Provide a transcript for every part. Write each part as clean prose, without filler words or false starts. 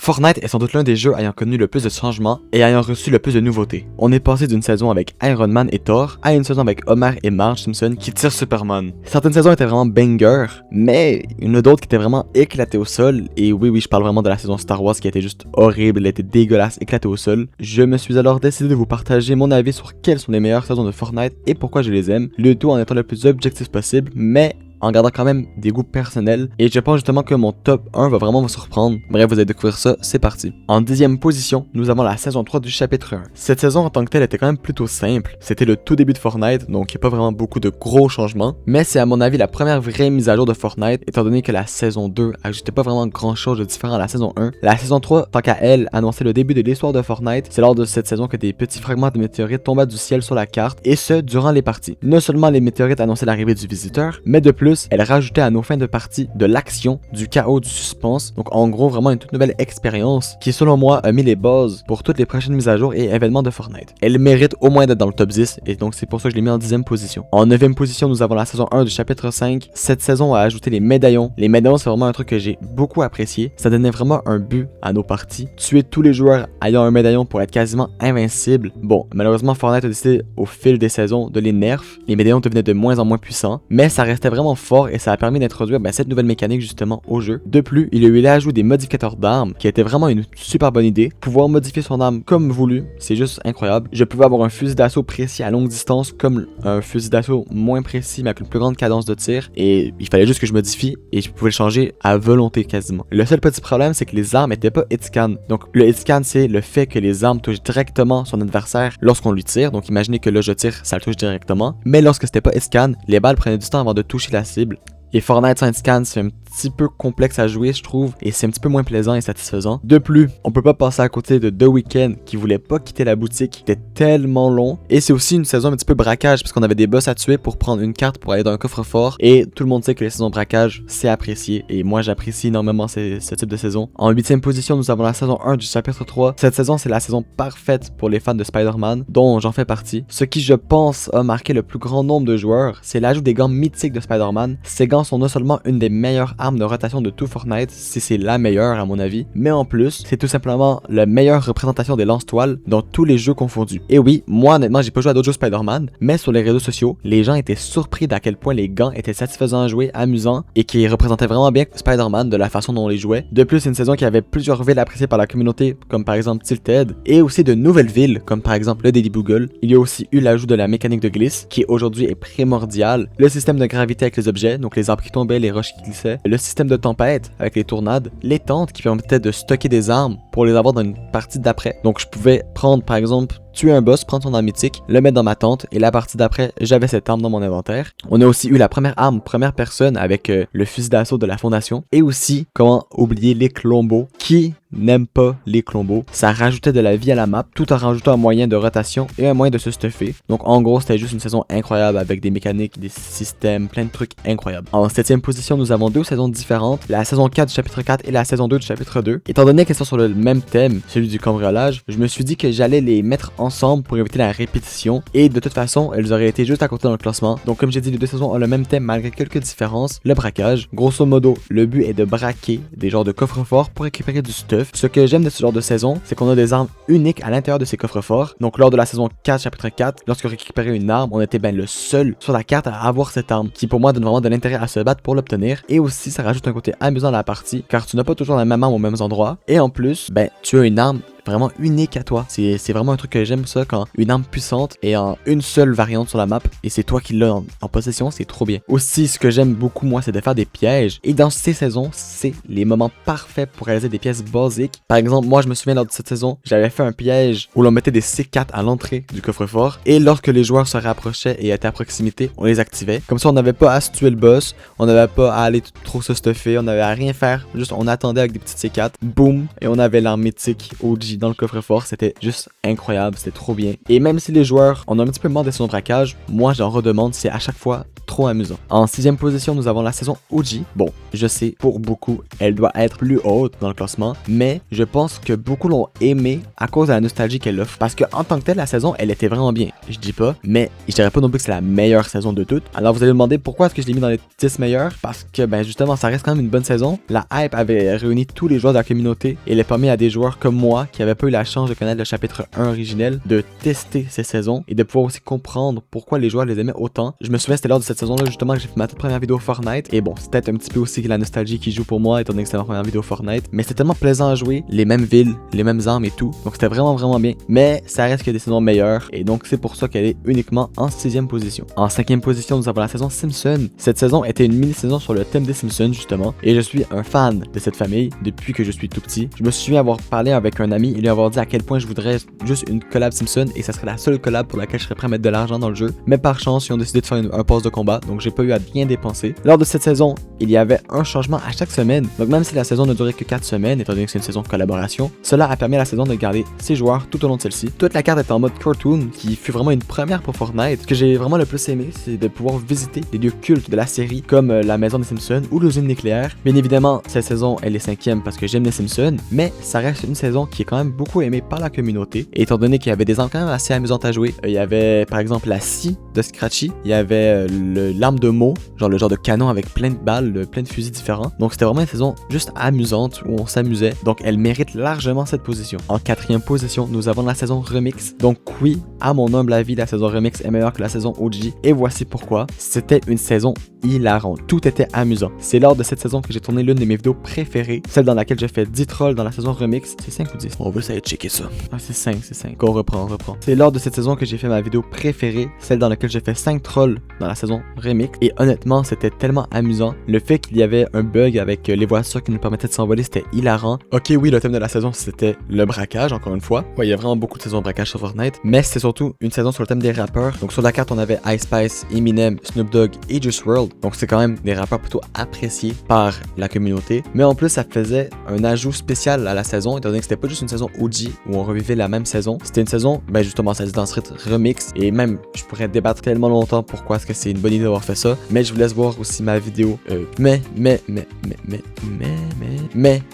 Fortnite est sans doute l'un des jeux ayant connu le plus de changements et ayant reçu le plus de nouveautés. On est passé d'une saison avec Iron Man et Thor à une saison avec Homer et Marge Simpson qui tirent Superman. Certaines saisons étaient vraiment banger, mais il y en a d'autres qui étaient vraiment éclatées au sol. Et oui, je parle vraiment de la saison Star Wars qui était juste horrible, elle était dégueulasse, éclatée au sol. Je me suis alors décidé de vous partager mon avis sur quelles sont les meilleures saisons de Fortnite et pourquoi je les aime, le tout en étant le plus objectif possible, mais en gardant quand même des goûts personnels, et je pense justement que mon top 1 va vraiment vous surprendre. Bref, vous allez découvrir ça, c'est parti. En 10e position, nous avons la saison 3 du chapitre 1. Cette saison en tant que telle était quand même plutôt simple, c'était le tout début de Fortnite, donc il n'y a pas vraiment beaucoup de gros changements, mais c'est à mon avis la première vraie mise à jour de Fortnite, étant donné que la saison 2 ajoutait pas vraiment grand chose de différent à la saison 1. La saison 3, tant qu'à elle, annonçait le début de l'histoire de Fortnite. C'est lors de cette saison que des petits fragments de météorites tombaient du ciel sur la carte, et ce, durant les parties. Non seulement les météorites annonçaient l'arrivée du visiteur, mais de plus, elle rajoutait à nos fins de partie de l'action, du chaos, du suspense. Donc en gros, vraiment une toute nouvelle expérience qui, selon moi, a mis les bases pour toutes les prochaines mises à jour et événements de Fortnite. Elle mérite au moins d'être dans le top 10 et donc c'est pour ça que je l'ai mis en 10e position. En 9e position, nous avons la saison 1 du chapitre 5. Cette saison a ajouté les médaillons. Les médaillons, c'est vraiment un truc que j'ai beaucoup apprécié. Ça donnait vraiment un but à nos parties. Tuer tous les joueurs ayant un médaillon pour être quasiment invincible. Bon, malheureusement, Fortnite a décidé au fil des saisons de les nerf. Les médaillons devenaient de moins en moins puissants, mais ça restait vraiment fort et ça a permis d'introduire cette nouvelle mécanique justement au jeu. De plus, il y a eu l'ajout des modificateurs d'armes qui était vraiment une super bonne idée. Pouvoir modifier son arme comme voulu, c'est juste incroyable. Je pouvais avoir un fusil d'assaut précis à longue distance comme un fusil d'assaut moins précis mais avec une plus grande cadence de tir, et il fallait juste que je modifie et je pouvais le changer à volonté quasiment. Le seul petit problème, c'est que les armes n'étaient pas hitscan. Donc le hitscan, c'est le fait que les armes touchent directement son adversaire lorsqu'on lui tire. Donc imaginez que là je tire, ça le touche directement, mais lorsque c'était pas hitscan, les balles prenaient du temps avant de toucher la cible. Et Fortnite sans scan, c'est un petit peu complexe à jouer, je trouve, et c'est un petit peu moins plaisant et satisfaisant. De plus, on peut pas passer à côté de The Weeknd qui voulait pas quitter la boutique, c'était tellement long. Et c'est aussi une saison un petit peu braquage, parce qu'on avait des boss à tuer pour prendre une carte pour aller dans un coffre-fort. Et tout le monde sait que les saisons braquage, c'est apprécié, et moi j'apprécie énormément ce type de saison. En 8e position, nous avons la saison 1 du chapitre 3. Cette saison, c'est la saison parfaite pour les fans de Spider-Man, dont j'en fais partie. Ce qui, je pense, a marqué le plus grand nombre de joueurs, c'est l'ajout des gants mythiques de Spider-Man. Ces gants sont non seulement une des meilleures armes de rotation de tout Fortnite, si c'est la meilleure à mon avis, mais en plus, c'est tout simplement la meilleure représentation des lance-toiles dans tous les jeux confondus. Et oui, moi honnêtement, j'ai pas joué à d'autres jeux Spider-Man, mais sur les réseaux sociaux, les gens étaient surpris d'à quel point les gants étaient satisfaisants à jouer, amusants, et qui représentaient vraiment bien Spider-Man de la façon dont on les jouait. De plus, c'est une saison qui avait plusieurs villes appréciées par la communauté, comme par exemple Tilted, et aussi de nouvelles villes, comme par exemple le Daily Bugle. Il y a aussi eu l'ajout de la mécanique de glisse, qui aujourd'hui est primordiale, le système de gravité avec les objets, donc les arbres qui tombaient, les roches qui glissaient, le système de tempête avec les tornades, les tentes qui permettaient de stocker des armes pour les avoir dans une partie d'après. Donc je pouvais prendre par exemple tuer un boss, prendre son arme mythique, le mettre dans ma tente, et la partie d'après, j'avais cette arme dans mon inventaire. On a aussi eu la première arme, première personne avec le fusil d'assaut de la fondation, et aussi, comment oublier les clombos. Qui n'aime pas les clombos? Ça rajoutait de la vie à la map, tout en rajoutant un moyen de rotation et un moyen de se stuffer. Donc en gros, c'était juste une saison incroyable avec des mécaniques, des systèmes, plein de trucs incroyables. En 7e position, nous avons deux saisons différentes, la saison 4 du chapitre 4 et la saison 2 du chapitre 2. Étant donné qu'elles sont sur le même thème, celui du cambriolage, je me suis dit que j'allais les mettre ensemble pour éviter la répétition, et de toute façon, elles auraient été juste à côté dans le classement. Donc comme j'ai dit, les deux saisons ont le même thème malgré quelques différences, le braquage. Grosso modo, le but est de braquer des genres de coffres-forts pour récupérer du stuff. Ce que j'aime de ce genre de saison, c'est qu'on a des armes uniques à l'intérieur de ces coffres-forts. Donc lors de la saison 4, chapitre 4, lorsque on récupérait une arme, on était le seul sur la carte à avoir cette arme, qui pour moi donne vraiment de l'intérêt à se battre pour l'obtenir. Et aussi, ça rajoute un côté amusant à la partie, car tu n'as pas toujours la même arme aux mêmes endroits. Et en plus, tu as une arme vraiment unique à toi. C'est vraiment un truc que j'aime, ça, quand une arme puissante est en une seule variante sur la map et c'est toi qui l'as en possession, c'est trop bien. Aussi, ce que j'aime beaucoup, moi, c'est de faire des pièges, et dans ces saisons, c'est les moments parfaits pour réaliser des pièces basiques. Par exemple, moi, je me souviens lors de cette saison, j'avais fait un piège où l'on mettait des C4 à l'entrée du coffre-fort, et lorsque les joueurs se rapprochaient et étaient à proximité, on les activait. Comme ça, on n'avait pas à se tuer le boss, on n'avait pas à aller trop se stuffer, on n'avait à rien faire, juste on attendait avec des petites C4, boum, et on avait l'arme mythique OG nostalgie dans le coffre-fort, c'était juste incroyable, c'était trop bien. Et même si les joueurs en ont un petit peu marre des saisons braquage, moi j'en redemande, c'est à chaque fois trop amusant. En 6ème position, nous avons la saison OG. Bon, je sais, pour beaucoup, elle doit être plus haute dans le classement, mais je pense que beaucoup l'ont aimée à cause de la nostalgie qu'elle offre. Parce que en tant que telle, la saison, elle était vraiment bien. Je dis pas, mais je dirais pas non plus que c'est la meilleure saison de toutes. Alors vous allez me demander pourquoi est-ce que je l'ai mis dans les 10 meilleurs? Parce que ben justement, ça reste quand même une bonne saison. La hype avait réuni tous les joueurs de la communauté et elle a permis à des joueurs comme moi qui n'avaient pas eu la chance de connaître le chapitre 1 originel de tester ces saisons et de pouvoir aussi comprendre pourquoi les joueurs les aimaient autant. Je me souviens, c'était lors de cette saison-là justement que j'ai fait ma toute première vidéo Fortnite et bon, c'était peut-être un petit peu aussi la nostalgie qui joue pour moi étant donné que c'était ma première vidéo Fortnite, mais c'était tellement plaisant à jouer, les mêmes villes, les mêmes armes et tout, donc c'était vraiment bien, mais ça reste que des saisons meilleures et donc c'est pour ça qu'elle est uniquement en 6ème position. En 5ème position, nous avons la saison Simpson. Cette saison était une mini-saison sur le thème des Simpsons justement et je suis un fan de cette famille depuis que je suis tout petit. Je me souviens avoir parlé avec un ami et lui avoir dit à quel point je voudrais juste une collab Simpson et ça serait la seule collab pour laquelle je serais prêt à mettre de l'argent dans le jeu, mais par chance ils ont décidé de faire un pause de combat, donc j'ai pas eu à rien dépenser. Lors de cette saison, il y avait un changement à chaque semaine, donc même si la saison ne durait que 4 semaines, étant donné que c'est une saison de collaboration, cela a permis à la saison de garder ses joueurs tout au long de celle-ci. Toute la carte est en mode cartoon, qui fut vraiment une première pour Fortnite. Ce que j'ai vraiment le plus aimé, c'est de pouvoir visiter des lieux cultes de la série, comme la maison des Simpsons ou l'usine nucléaire. Bien évidemment, cette saison, elle est 5ème parce que j'aime les Simpsons, mais ça reste une saison qui est quand même beaucoup aimée par la communauté, et étant donné qu'il y avait des armes quand même assez amusantes à jouer. Il y avait par exemple la scie de Scratchy, il y avait l'arme de Mo, genre le genre de canon avec plein de balles, plein de fusils différents. Donc c'était vraiment une saison juste amusante où on s'amusait. Donc elle mérite largement cette position. En 4ème position, nous avons la saison Remix. Donc oui, à mon humble avis, la saison Remix est meilleure que la saison OG. Et voici pourquoi. C'était une saison hilarante. Tout était amusant. C'est lors de cette saison que j'ai tourné l'une de mes vidéos préférées, celle dans laquelle j'ai fait 10 trolls dans la saison Remix. C'est 5 ou 10? On veut essayer de checker ça. Ah, c'est 5. On reprend. C'est lors de cette saison que j'ai fait ma vidéo préférée, celle dans laquelle j'ai fait 5 trolls dans la saison Remix. Et honnêtement, c'était tellement amusant. Le fait qu'il y avait un bug avec les voitures qui nous permettaient de s'envoler, c'était hilarant. Ok, oui, le thème de la saison, c'était le braquage, encore une fois. Ouais, il y a vraiment beaucoup de saisons de braquage sur Fortnite, mais c'est surtout une saison sur le thème des rappeurs. Donc sur la carte, on avait Ice Spice, Eminem, Snoop Dogg et Juice WRLD. Donc c'est quand même des rappeurs plutôt appréciés par la communauté. Mais en plus, ça faisait un ajout spécial à la saison, étant donné que c'était pas juste une saison OG où on revivait la même saison. C'était une saison, ben justement, ça se dans Street Remix. Et même, je pourrais débattre tellement longtemps pourquoi est-ce que c'est une bonne idée d'avoir fait ça. Mais je vous laisse voir aussi ma vidéo. Mais,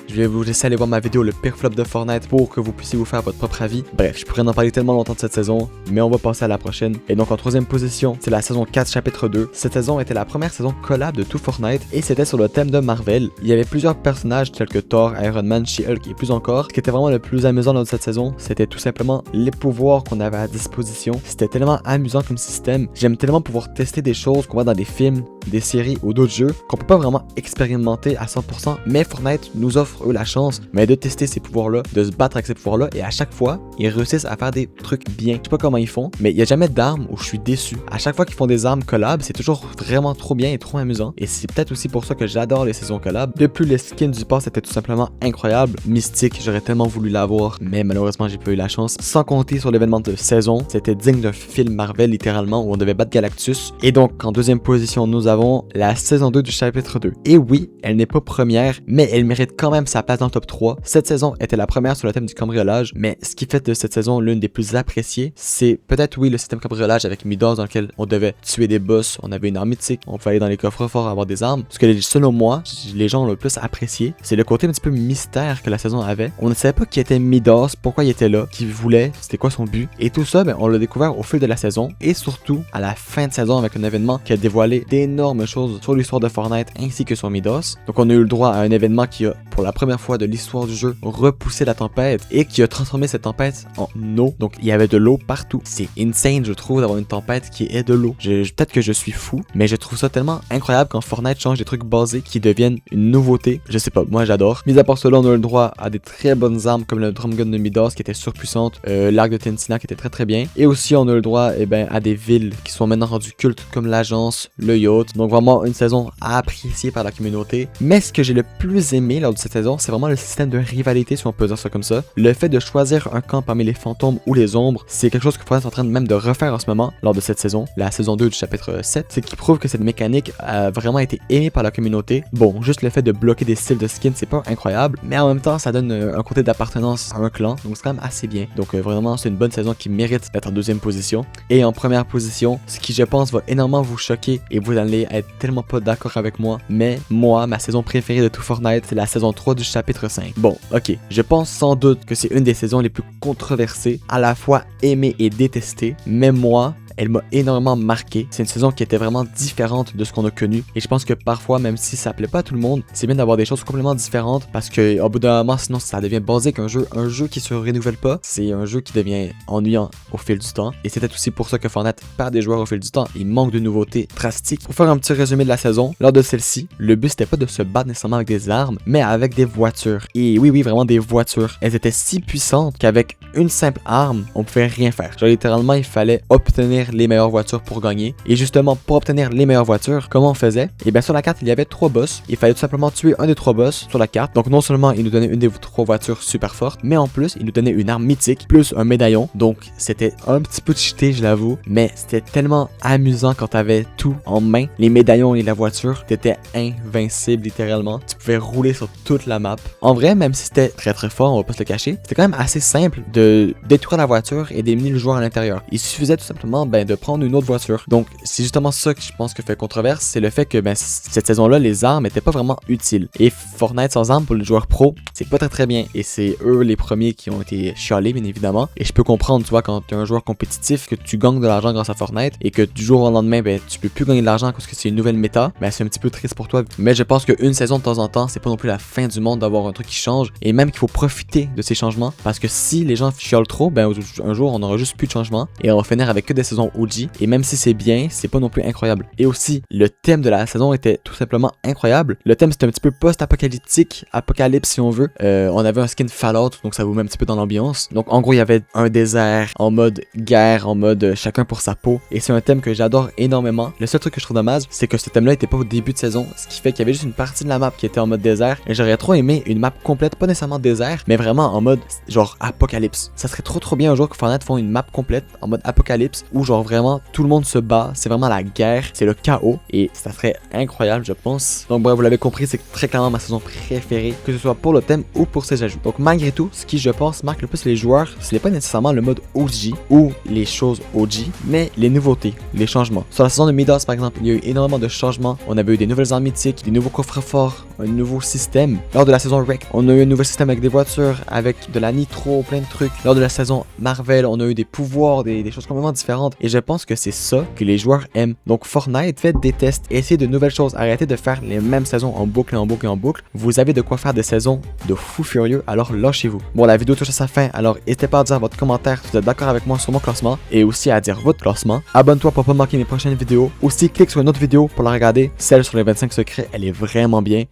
je vais vous laisser aller voir ma vidéo, le pire flop de Fortnite, pour que vous puissiez vous faire votre propre avis. Bref, je pourrais en parler tellement longtemps de cette saison, mais on va passer à la prochaine. Et donc en 3ème position, c'est la saison 4 chapitre 2. Cette saison était la première saison collab de tout Fortnite et c'était sur le thème de Marvel. Il y avait plusieurs personnages tels que Thor, Iron Man, She-Hulk et plus encore. Ce qui était vraiment le plus amusant dans cette saison, c'était tout simplement les pouvoirs qu'on avait à disposition. C'était tellement amusant comme système. J'aime tellement pouvoir tester des choses qu'on voit dans des films, des séries ou d'autres jeux qu'on peut pas vraiment expérimenter à 100%, mais Fortnite nous offre eux la chance de tester ces pouvoirs-là, de se battre avec ces pouvoirs-là, et à chaque fois, ils réussissent à faire des trucs bien. Je sais pas comment ils font, mais il y a jamais d'armes où je suis déçu. À chaque fois qu'ils font des armes collab, c'est toujours vraiment trop bien et trop amusant, et c'est peut-être aussi pour ça que j'adore les saisons collab. De plus, les skins du pass étaient tout simplement incroyables. Mystique, j'aurais tellement voulu l'avoir, mais malheureusement, j'ai pas eu la chance. Sans compter sur l'événement de saison, c'était digne d'un film Marvel littéralement, où on devait battre Galactus. Et donc, en 2ème position, nous avons la saison 2 du chapitre 2. Et oui, elle n'est pas première, mais elle mérite quand même sa place dans le top 3. Cette saison était la première sur le thème du cambriolage, mais ce qui fait de cette saison l'une des plus appréciées, c'est peut-être oui le système cambriolage avec Midas dans lequel on devait tuer des boss, on avait une arme mythique, on pouvait aller dans les coffres forts avoir des armes. Ce que selon moi, les gens ont le plus apprécié, c'est le côté un petit peu mystère que la saison avait. On ne savait pas qui était Midas, pourquoi il était là, qui voulait, c'était quoi son but. Et tout ça, on l'a découvert au fil de la saison et surtout à la fin de saison avec un événement qui a dévoilé d'énormes choses sur l'histoire de Fortnite ainsi que sur Midas. Donc on a eu le droit à un événement qui a, pour la première fois de l'histoire du jeu, repoussé la tempête et qui a transformé cette tempête en eau. Donc il y avait de l'eau partout. C'est insane, je trouve, d'avoir une tempête qui est de l'eau. Peut-être que je suis fou, mais je trouve ça tellement incroyable quand Fortnite change des trucs basés qui deviennent une nouveauté. Je sais pas, moi j'adore. Mis à part cela, on a eu le droit à des très bonnes armes comme le drum gun de Midas qui était surpuissante, l'arc de Tensina qui était très bien. Et aussi on a eu le droit à des villes qui sont maintenant rendues cultes comme l'agence, le yacht. Donc vraiment une saison appréciée par la communauté. Mais ce que j'ai le plus aimé lors de cette saison, c'est vraiment le système de rivalité, si on peut dire ça comme ça. Le fait de choisir un camp parmi les fantômes ou les ombres, c'est quelque chose que Fortnite est en train même de refaire en ce moment lors de cette saison, la saison 2 du chapitre 7. C'est qui prouve que cette mécanique a vraiment été aimée par la communauté. Bon, juste le fait de bloquer des styles de skins, c'est pas incroyable, mais en même temps, ça donne un côté d'appartenance d'appartenance à un clan, donc c'est quand même assez bien. Donc vraiment, c'est une bonne saison qui mérite d'être en deuxième position. Et en première position, ce qui je pense va énormément vous choquer et vous allez être tellement pas d'accord avec moi, mais moi, ma saison préférée de tout Fortnite, c'est la saison 3 du chapitre 5. Bon, ok, je pense sans doute que c'est une des saisons les plus controversées, à la fois aimée et détestée, mais moi, elle m'a énormément marqué. C'est une saison qui était vraiment différente de ce qu'on a connu. Et je pense que parfois, même si ça plaît pas à tout le monde, c'est bien d'avoir des choses complètement différentes parce que au bout d'un moment, sinon ça devient basique un jeu qui se renouvelle pas. C'est un jeu qui devient ennuyant au fil du temps. Et c'était aussi pour ça que Fortnite perd des joueurs au fil du temps. Il manque de nouveautés drastiques. Pour faire un petit résumé de la saison, lors de celle-ci, le but c'était pas de se battre nécessairement avec des armes, mais avec des voitures. Et oui, vraiment des voitures. Elles étaient si puissantes qu'avec une simple arme, on pouvait rien faire. Genre littéralement, il fallait obtenir les meilleures voitures pour gagner. Et justement, pour obtenir les meilleures voitures, comment on faisait? Et bien sur la carte, il y avait 3 boss. Il fallait tout simplement tuer un des 3 boss sur la carte. Donc non seulement il nous donnait une des 3 voitures super fortes, mais en plus, il nous donnait une arme mythique, plus un médaillon. Donc c'était un petit peu cheaté, je l'avoue. Mais c'était tellement amusant quand t'avais tout en main. Les médaillons et la voiture, t'étais invincible littéralement. Tu pouvais rouler sur toute la map. En vrai, même si c'était très très fort, on va pas se le cacher, c'était quand même assez simple de détruire la voiture et d'éliminer le joueur à l'intérieur. Il suffisait tout simplement de prendre une autre voiture. Donc c'est justement ça que je pense que fait controverse, c'est le fait que cette saison-là, les armes étaient pas vraiment utiles. Et Fortnite sans armes pour les joueurs pro, c'est pas très bien. Et c'est eux les premiers qui ont été chialés, bien évidemment. Et je peux comprendre, tu vois, quand tu es un joueur compétitif, que tu gagnes de l'argent grâce à Fortnite et que du jour au lendemain, tu peux plus gagner de l'argent parce que c'est une nouvelle méta, c'est un petit peu triste pour toi. Mais je pense qu'une saison de temps en temps, c'est pas non plus la fin du monde d'avoir un truc qui change. Et même qu'il faut profiter de ces changements parce que si les gens chialent trop, un jour on aura juste plus de changements et on va finir avec que des saisons OG. Et même si c'est bien, c'est pas non plus incroyable. Et aussi, le thème de la saison était tout simplement incroyable. Le thème c'était un petit peu post-apocalyptique, apocalypse si on veut. On avait un skin Fallout, donc ça vous met un petit peu dans l'ambiance. Donc en gros, il y avait un désert en mode guerre, en mode chacun pour sa peau. Et c'est un thème que j'adore énormément. Le seul truc que je trouve dommage, c'est que ce thème-là était pas au début de saison, ce qui fait qu'il y avait juste une partie de la map qui était en mode désert. Et j'aurais trop aimé une map complète, pas nécessairement désert, mais vraiment en mode genre apocalypse. Ça serait trop bien un jour que Fortnite font une map complète en mode apocalypse où genre vraiment tout le monde se bat, c'est vraiment la guerre, c'est le chaos et ça serait incroyable je pense. Donc bref, vous l'avez compris, c'est très clairement ma saison préférée, que ce soit pour le thème ou pour ses ajouts. Donc malgré tout, ce qui je pense marque le plus les joueurs, ce n'est pas nécessairement le mode OG ou les choses OG, mais les nouveautés, les changements. Sur la saison de Midas par exemple, il y a eu énormément de changements. On avait eu des nouvelles armes mythiques, des nouveaux coffres forts, un nouveau système. Lors de la saison Wreck, on a eu un nouveau système avec des voitures, avec de la nitro, plein de trucs. Lors de la saison Marvel, on a eu des pouvoirs, des choses complètement différentes. Et je pense que c'est ça que les joueurs aiment. Donc Fortnite, faites des tests, essayez de nouvelles choses, arrêtez de faire les mêmes saisons en boucle et en boucle et en boucle. Vous avez de quoi faire des saisons de fou furieux, alors lâchez-vous. Bon, la vidéo touche à sa fin, alors n'hésitez pas à dire votre commentaire si vous êtes d'accord avec moi sur mon classement et aussi à dire votre classement. Abonne-toi pour pas manquer mes prochaines vidéos. Aussi, clique sur une autre vidéo pour la regarder. Celle sur les 25 secrets, elle est vraiment bien.